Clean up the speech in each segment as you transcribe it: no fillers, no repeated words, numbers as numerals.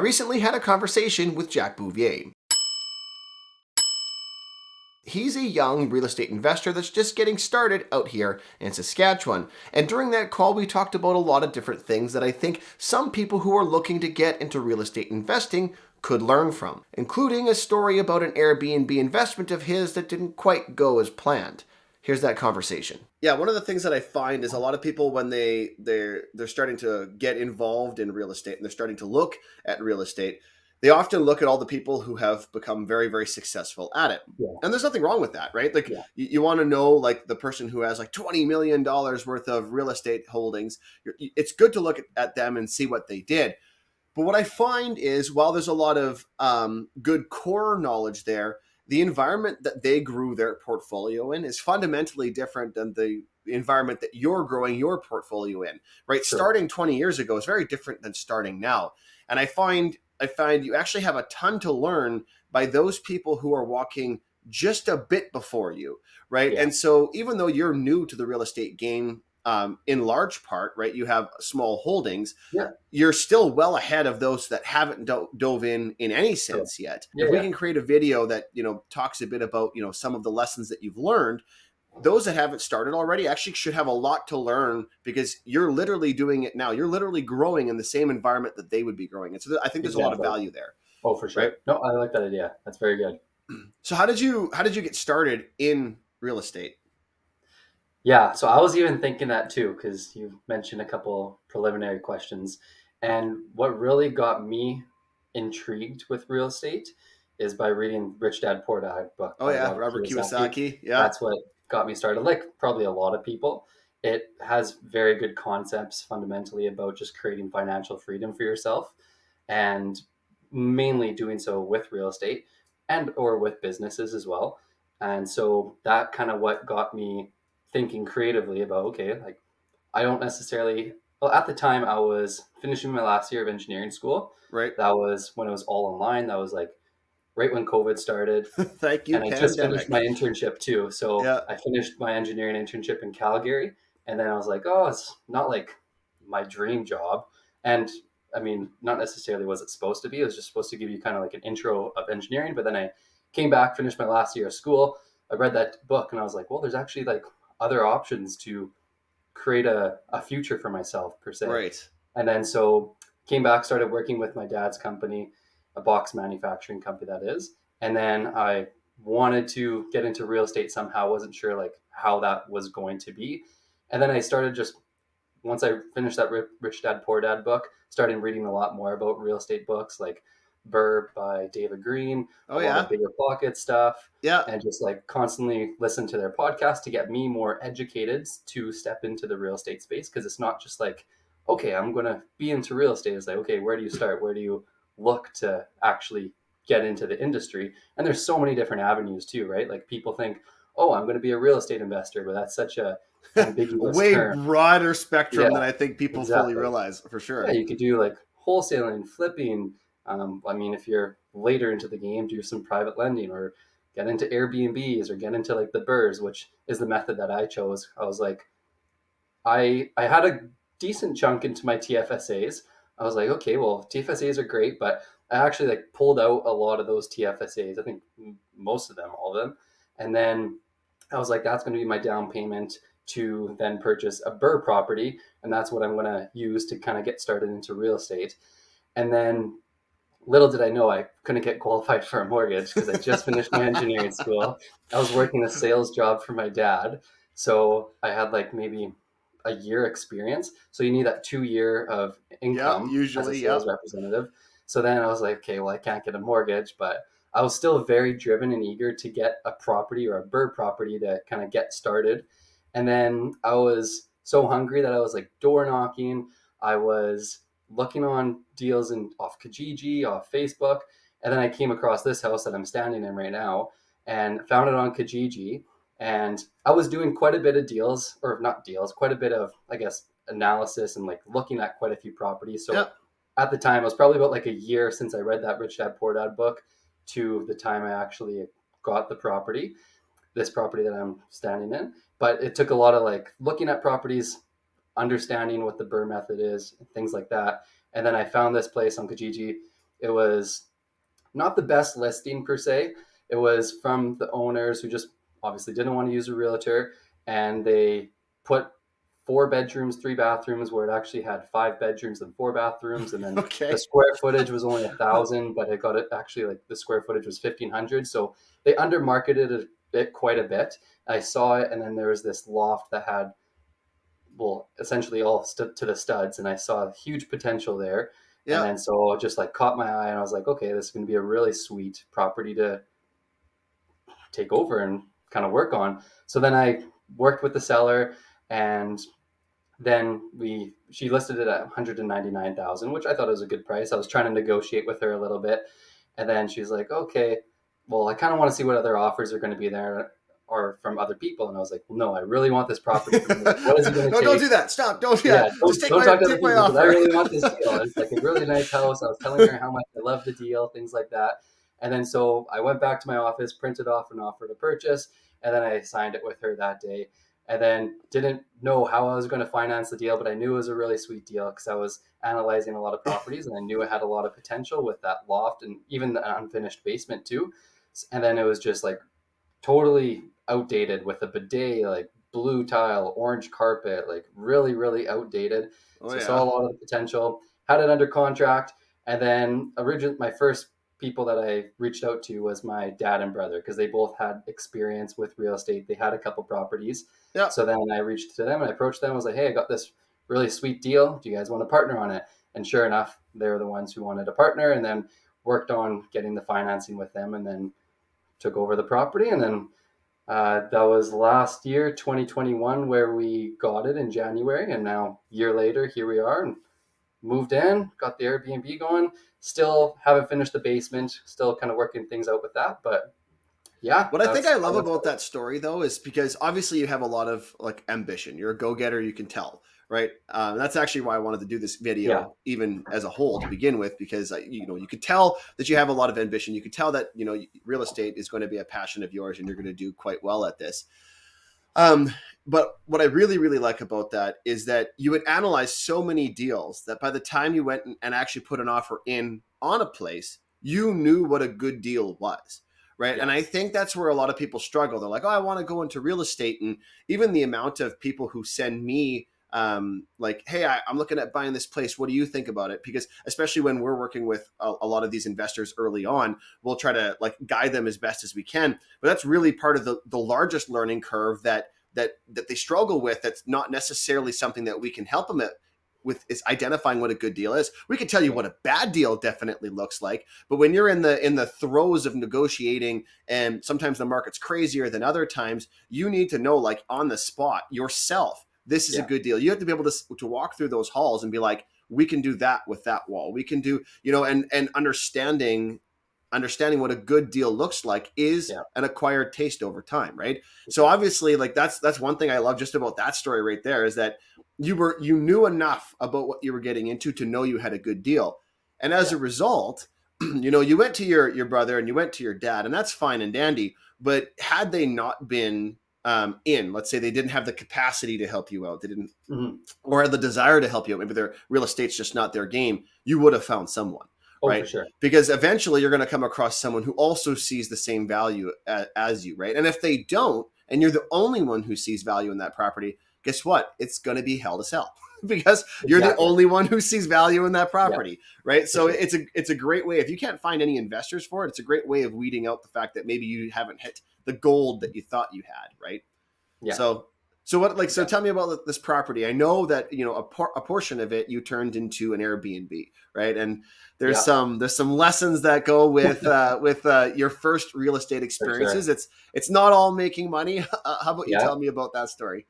recently had a conversation with Jack Bouvier. He's a young real estate investor that's just getting started out here in Saskatchewan. And during that call, we talked about a lot of different things that I think some people who are looking to get into real estate investing could learn from, including a story about an Airbnb investment of his that didn't quite go as planned. Here's that conversation. Yeah, one of the things that I find is a lot of people when they're starting to get involved in real estate and they're starting to look at real estate, they often look at all the people who have become very, very successful at it. Yeah. And there's nothing wrong with that, right? Like you want to know like the person who has like $20 million worth of real estate holdings. It's good to look at them and see what they did. But what I find is while there's a lot of good core knowledge there, the environment that they grew their portfolio in is fundamentally different than the environment that you're growing your portfolio in, right? Sure. Starting 20 years ago is very different than starting now. And I find you actually have a ton to learn by those people who are walking just a bit before you, right? Yeah. And so even though you're new to the real estate game, in large part, right, you have small holdings, you're still well ahead of those that haven't dove in any sense yet. If we can create a video that, talks a bit about, some of the lessons that you've learned, those that haven't started already actually should have a lot to learn because you're literally doing it now. You're literally growing in the same environment that they would be growing. And so I think there's a lot of value there. Oh, for sure. Right? No, I like that idea. That's very good. So how did you get started in real estate? Yeah, so I was even thinking that too, because you mentioned a couple preliminary questions. And what really got me intrigued with real estate is by reading Rich Dad Poor Dad book. Oh yeah, Robert Kiyosaki. Yeah. That's what got me started, like probably a lot of people. It has very good concepts fundamentally about just creating financial freedom for yourself and mainly doing so with real estate and or with businesses as well. And so that kind of what got me thinking creatively about, okay, like I don't necessarily, well, at the time I was finishing my last year of engineering school. Right. That was when it was all online. That was like right when COVID started. Thank you, and pandemic. I just finished my internship too. So I finished my engineering internship in Calgary. And then I was like, oh, it's not like my dream job. And I mean, not necessarily was it supposed to be. It was just supposed to give you kind of like an intro of engineering. But then I came back, finished my last year of school. I read that book and I was like, well, there's actually like other options to create a future for myself per se. Right. And then so came back, started working with my dad's company, a box manufacturing company that is. And then I wanted to get into real estate somehow. Wasn't sure like how that was going to be. And then I started just, once I finished that Rich Dad Poor Dad book, started reading a lot more about real estate books like Burr by David Green, a lot of Bigger Pocket stuff, and just like constantly listen to their podcast to get me more educated to step into the real estate space. Because it's not just like, okay, I'm going to be into real estate. It's like, okay, where do you start? Where do you look to actually get into the industry? And there's so many different avenues too, right? Like people think, oh, I'm going to be a real estate investor, but that's such a ambiguous way term. Broader spectrum than I think people fully realize, for sure. Yeah, you could do like wholesaling, flipping. I mean, if you're later into the game, do some private lending or get into Airbnbs or get into like the BRRRRs, which is the method that I chose. I was like, I had a decent chunk into my TFSAs. I was like, okay, well, TFSAs are great, but I actually like pulled out a lot of those TFSAs. I think most of them, all of them. And then I was like, that's going to be my down payment to then purchase a BRRRR property. And that's what I'm going to use to kind of get started into real estate. And then little did I know I couldn't get qualified for a mortgage because I just finished my engineering school. I was working a sales job for my dad. So I had like maybe a year experience. So you need that 2 year of income usually, as a sales representative. So then I was like, okay, well, I can't get a mortgage, but I was still very driven and eager to get a property or a BRRRR property to kind of get started. And then I was so hungry that I was like door knocking. I was looking on deals off Kijiji, off Facebook. And then I came across this house that I'm standing in right now and found it on Kijiji. And I was doing quite a bit of deals, or not deals, quite a bit of, I guess, analysis and like looking at quite a few properties. So at the time, it was probably about like a year since I read that Rich Dad Poor Dad book to the time I actually got the property, this property that I'm standing in. But it took a lot of like looking at properties, understanding what the BRRRR method is, things like that. And then I found this place on Kijiji It was not the best listing per se. It was from the owners who just obviously didn't want to use a realtor, and they put 4 bedrooms, 3 bathrooms, where it actually had 5 bedrooms and 4 bathrooms, and then the Okay. square footage was only 1,000, but it got it actually like the square footage was 1,500. So they undermarketed it quite a bit. I saw it, and then there was this loft that had, well, essentially all to the studs, and I saw huge potential there. And Yeah. then so it just like caught my eye, and I was like, okay, this is going to be a really sweet property to take over and kind of work on. So then I worked with the seller, and then she listed it at 199,000, which I thought was a good price. I was trying to negotiate with her a little bit, and then she's like, okay, well, I kind of want to see what other offers are going to be there or from other people. And I was like, well, no, I really want this property from you. Like, what is it going No, to don't take? do that. Stop. Don't. Yeah. Yeah, Just don't talk to other take my people because I offer. really want this deal. It's like a really nice house. I was telling her how much I love the deal, things like that. And then so I went back to my office, printed off an offer to purchase, and then I signed it with her that day. And then didn't know how I was going to finance the deal, but I knew it was a really sweet deal because I was analyzing a lot of properties, and I knew it had a lot of potential with that loft and even the unfinished basement too. And then it was just like totally outdated with a bidet, like blue tile, orange carpet, like really, really outdated. Oh So saw yeah. a lot of the potential, had it under contract. And then originally my first people that I reached out to was my dad and brother because they both had experience with real estate. They had a couple properties. Yeah. So then I reached to them and I approached them. I was like, hey, I got this really sweet deal. Do you guys want to partner on it? And sure enough, they were the ones who wanted a partner, and then worked on getting the financing with them, and then took over the property. And then that was last year, 2021, where we got it in January. And now, a year later, here we are and moved in, got the Airbnb going. Still haven't finished the basement, still kind of working things out with that. But yeah, What I think I that's love how it about started. that story though is because obviously you have a lot of like ambition. You're a go-getter, you can tell, right? That's actually why I wanted to do this Yeah, video even as a whole to begin with, because you could tell that you have a lot of ambition. You could tell that real estate is going to be a passion of yours, and you're going to do quite well at this. Um, but what I really, really like about that is that you would analyze so many deals that by the time you went and actually put an offer in on a place, you knew what a good deal was. Right. And yeah, I think that's where a lot of people struggle. They're like, oh, I want to go into real estate. And even the amount of people who send me, like, hey, I'm looking at buying this place. What do you think about it? Because especially when we're working with a lot of these investors early on, we'll try to like guide them as best as we can. But that's really part of the largest learning curve that they struggle with. That's not necessarily something that we can help them with, is identifying what a good deal is. We can tell you yeah, what a bad deal definitely looks like, but when you're in the throes of negotiating, and sometimes the market's crazier than other times, you need to know, like, on the spot yourself, this is a yeah, good deal. You have to be able to walk through those halls and be like, we can do that with that wall. We can do, and understanding what a good deal looks like is yeah, an acquired taste over time, right? for So sure. obviously, like, that's one thing I love just about that story right there, is that you knew enough about what you were getting into to know you had a good deal. And as Yeah, a result, you went to your brother and you went to your dad, and that's fine and dandy. But had they not been let's say they didn't have the capacity to help you out, they didn't, hmm, or had the desire to help you out, maybe their real estate's just not their game, you would have found someone, oh, for right? sure. Because eventually you're going to come across someone who also sees the same value as you, right? And if they don't, and you're the only one who sees value in that property, guess what? It's going to be hell to sell because you're the Exactly. only one who sees value in that Yeah, property, right? for So sure. it's a great way. If you can't find any investors for it, it's a great way of weeding out the fact that maybe you haven't hit the gold that you thought you had, right? Yeah, So, so yeah, tell me about this property. I know that a portion of it you turned into an Airbnb, right? And yeah, there's some lessons that go with your first real estate for experiences. sure. It's not all making money. How about you Yeah. tell me about that story?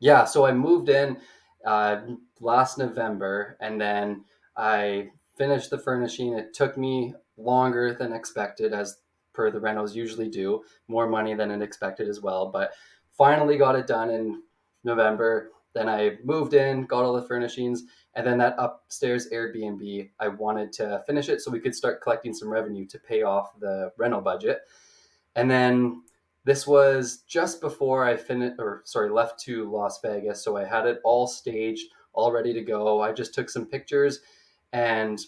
Yeah, so I moved in uh, last November, and then I finished the furnishing. It took me longer than expected, as per the rentals usually do, more money than it expected as well. But finally got it done in November. Then I moved in, got all the furnishings, and then that upstairs Airbnb, I wanted to finish it so we could start collecting some revenue to pay off the rental budget. And then this was just before I finished, or sorry, left to Las Vegas. So I had it all staged, all ready to go. I just took some pictures and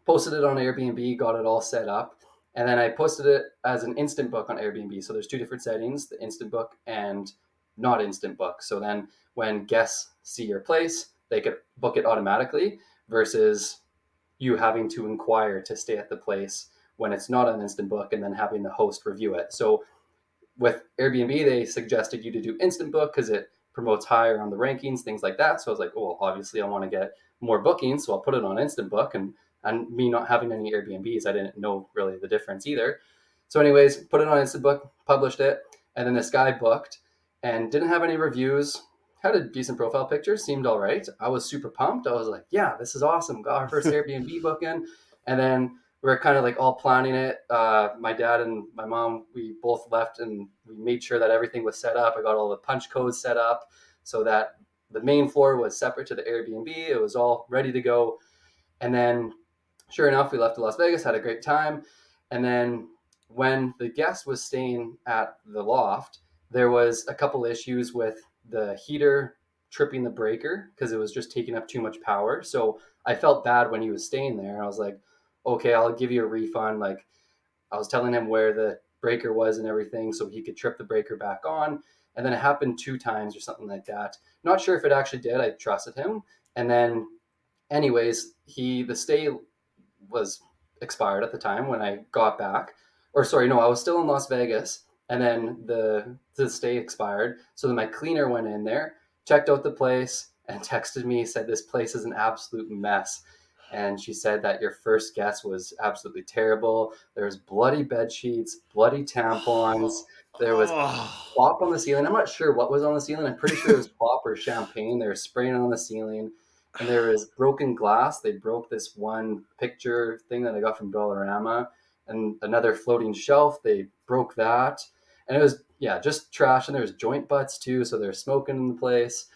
posted it on Airbnb, got it all set up, and then I posted it as an instant book on Airbnb. So there's two different settings: the instant book and not instant book. So then when guests see your place, they could book it automatically versus you having to inquire to stay at the place when it's not an instant book and then having the host review it. So with Airbnb, they suggested you to do instant book because it promotes higher on the rankings, things like that. So I was like, well, obviously I want to get more bookings, so I'll put it on instant book. And me not having any Airbnbs, I didn't know really the difference either. So, anyways, put it on instant book, published it, and then this guy booked and didn't have any reviews. Had a decent profile picture, seemed all right. I was super pumped. I was like, yeah, this is awesome. Got our first Airbnb booking. And then we were kind of like all planning it. My dad and my mom, we both left and we made sure that everything was set up. I got all the punch codes set up so that the main floor was separate to the Airbnb. It was all ready to go. And then, sure enough, we left to Las Vegas, had a great time. And then when the guest was staying at the loft, there was a couple issues with the heater tripping the breaker because it was just taking up too much power. So I felt bad when he was staying there. I was like, okay, I'll give you a refund. Like, I was telling him where the breaker was and everything so he could trip the breaker back on. And then it happened 2 times or something like that. Not sure if it actually did. I trusted him. And then, anyways, the stay was expired at the time when I got back. Or sorry, no, I was still in Las Vegas, and then the stay expired. So then my cleaner went in there, checked out the place, and texted me, said this place is an absolute mess. And she said that your first guest was absolutely terrible. There was bloody bed sheets, bloody tampons. There was Oh. pop on the ceiling. I'm not sure what was on the ceiling. I'm pretty sure it was pop or champagne. They were spraying it on the ceiling. And there was broken glass. They broke this one picture thing that I got from Dollarama, and another floating shelf. They broke that. And it was, yeah, just trash. And there was joint butts too. So they're smoking in the place.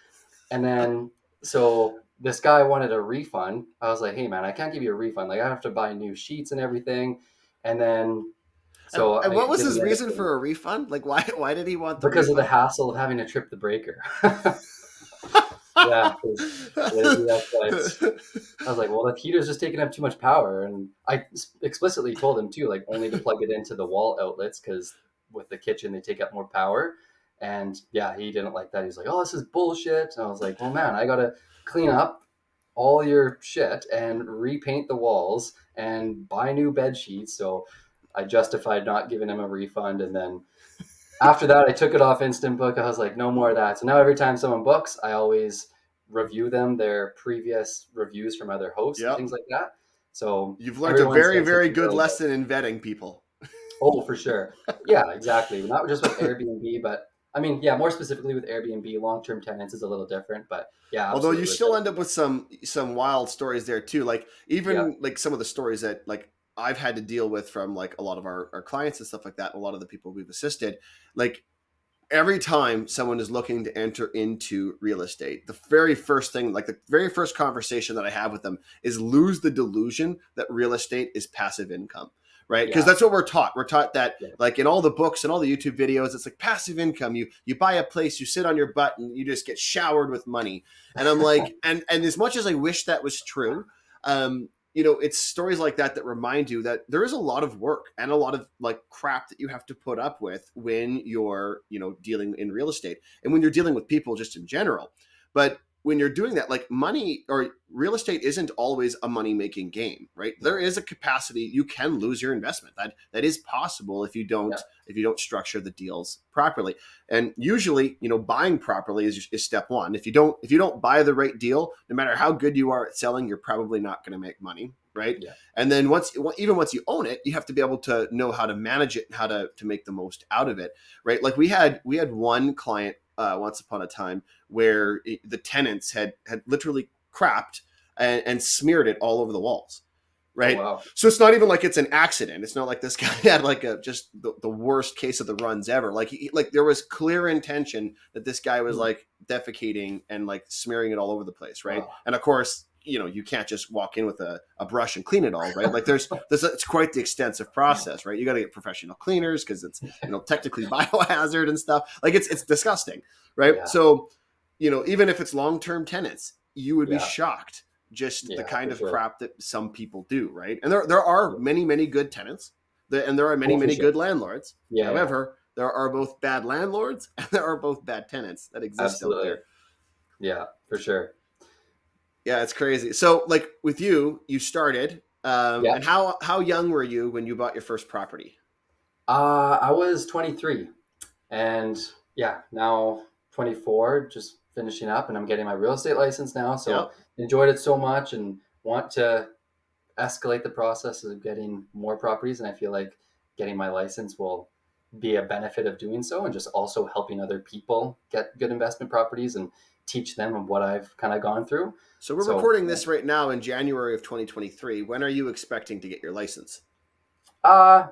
And then, so this guy wanted a refund. I was like, hey, man, I can't give you a refund. Like, I have to buy new sheets and everything. And then, so And I what was his didn't end up reason doing for a refund? Like, why did he want the because of the refund? hassle of having to trip the breaker. Yeah, because I was like, well, the heater's just taking up too much power. And I explicitly told him too, like only to plug it into the wall outlets because with the kitchen, they take up more power. And yeah, he didn't like that. He's like, oh, this is bullshit. And I was like, well, man, I got to clean up all your shit and repaint the walls and buy new bed sheets. So I justified not giving him a refund. And then after that, I took it off Instant Book. I was like, no more of that. So now every time someone books, I always review them, their previous reviews from other hosts and Yep. things like that. So You've learned a everyone very, says it's very good really good. lesson in vetting people. Oh, for sure. Yeah, exactly. Not just with Airbnb, but I mean, yeah, more specifically with Airbnb, long-term tenants is a little different, but yeah, Although you absolutely. still end up with some wild stories there too. Like Yeah, even like some of the stories that like I've had to deal with from like a lot of our clients and stuff like that, and a lot of the people we've assisted, like every time someone is looking to enter into real estate, the very first thing, like the very first conversation that I have with them is lose the delusion that real estate is passive income, right? Because yeah, that's what we're taught. We're taught that yeah, like in all the books and all the YouTube videos, it's like passive income. You buy a place, you sit on your butt and you just get showered with money. And I'm like, and as much as I wish that was true, it's stories like that that remind you that there is a lot of work and a lot of like crap that you have to put up with when you're dealing in real estate and when you're dealing with people just in general. But when you're doing that, like money or real estate isn't always a money making game, right? There no, is a capacity you can lose your investment. That is possible yeah, if you don't structure the deals properly. And usually, buying properly is step one. If you don't buy the right deal, no matter how good you are at selling, you're probably not going to make money, right? yeah, And then once you own it, you have to be able to know how to manage it and how to make the most out of it, right? Like we had one client once upon a time where the tenants had literally crapped and smeared it all over the walls, oh right? wow, So it's not even like it's an accident. It's not like this guy had like just the worst case of the runs ever. Like there was clear intention that this guy was hmm. like defecating and like smearing it all over the place, right? Wow, And of course, you can't just walk in with a brush and clean it all, right? Like it's quite the extensive process, right? You got to get professional cleaners because it's technically biohazard and stuff. Like it's disgusting, right? yeah, So even if it's long-term tenants, you would be yeah, shocked just the Yeah, kind for of sure. crap that some people do, right? And there are Yeah. many good tenants, and there are Oh, for many sure. good landlords. Yeah, yeah, However, there are both bad landlords and there are both bad tenants that exist out absolutely. there. Yeah, for sure. Yeah, it's crazy. So, like with you, you started, Yeah. and how young were you when you bought your first property? I was 23, and yeah, now 24, just finishing up, and I'm getting my real estate license now. So Yep. enjoyed it so much, and want to escalate the process of getting more properties. And I feel like getting my license will be a benefit of doing so, and just also helping other people get good investment properties and teach them of what I've kind of gone through. So we're So recording this right now in January of 2023. When are you expecting to get your license? uh,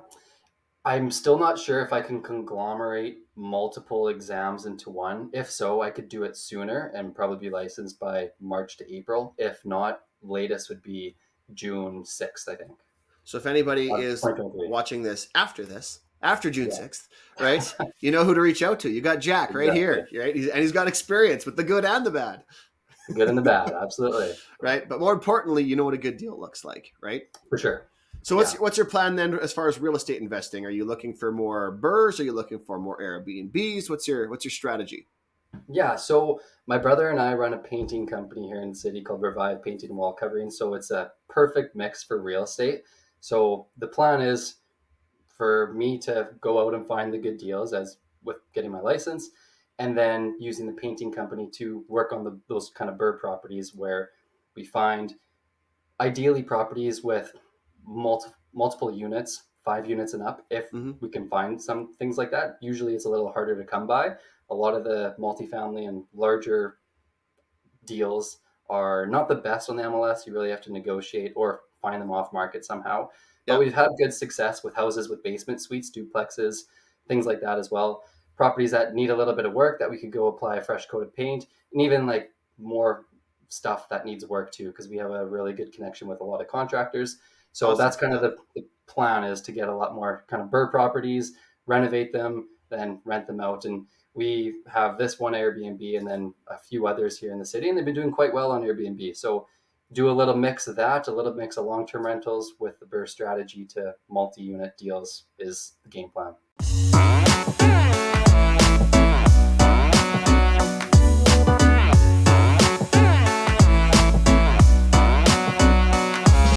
I'm still not sure if I can conglomerate multiple exams into one. If so, I could do it sooner and probably be licensed by March to April. If not, latest would be June 6th, I think. So if anybody is 2023. watching this, after June Yeah, 6th, right? You know who to reach out to. You got Jack right exactly. here, right? And he's got experience with the good and the bad, The good and the bad, absolutely. right? But more importantly, you know what a good deal looks like, right? For sure. So Yeah. what's your plan then as far as real estate investing? Are you looking for more BRRRRs? Are you looking for more Airbnbs? What's your strategy? Yeah. So my brother and I run a painting company here in the city called Revive Painting and Wall Covering. So it's a perfect mix for real estate. So the plan is for me to go out and find the good deals as with getting my license, and then using the painting company to work on those kind of bird properties where we find ideally properties with multiple units, 5 units and up. If Mm-hmm. we can find some things like that, usually it's a little harder to come by. A lot of the multifamily and larger deals are not the best on the MLS. You really have to negotiate or find them off market somehow. But Yep. we've had good success with houses with basement suites, duplexes, things like that as well. Properties that need a little bit of work that we could go apply a fresh coat of paint, and even like more stuff that needs work too, because we have a really good connection with a lot of contractors. So Awesome. that's kind of Yep. the plan, is to get a lot more kind of bird properties, renovate them, then rent them out. And we have this one Airbnb and then a few others here in the city, and they've been doing quite well on Airbnb. So do a little mix of that, a little mix of long-term rentals with the burst strategy to multi-unit deals is the game plan.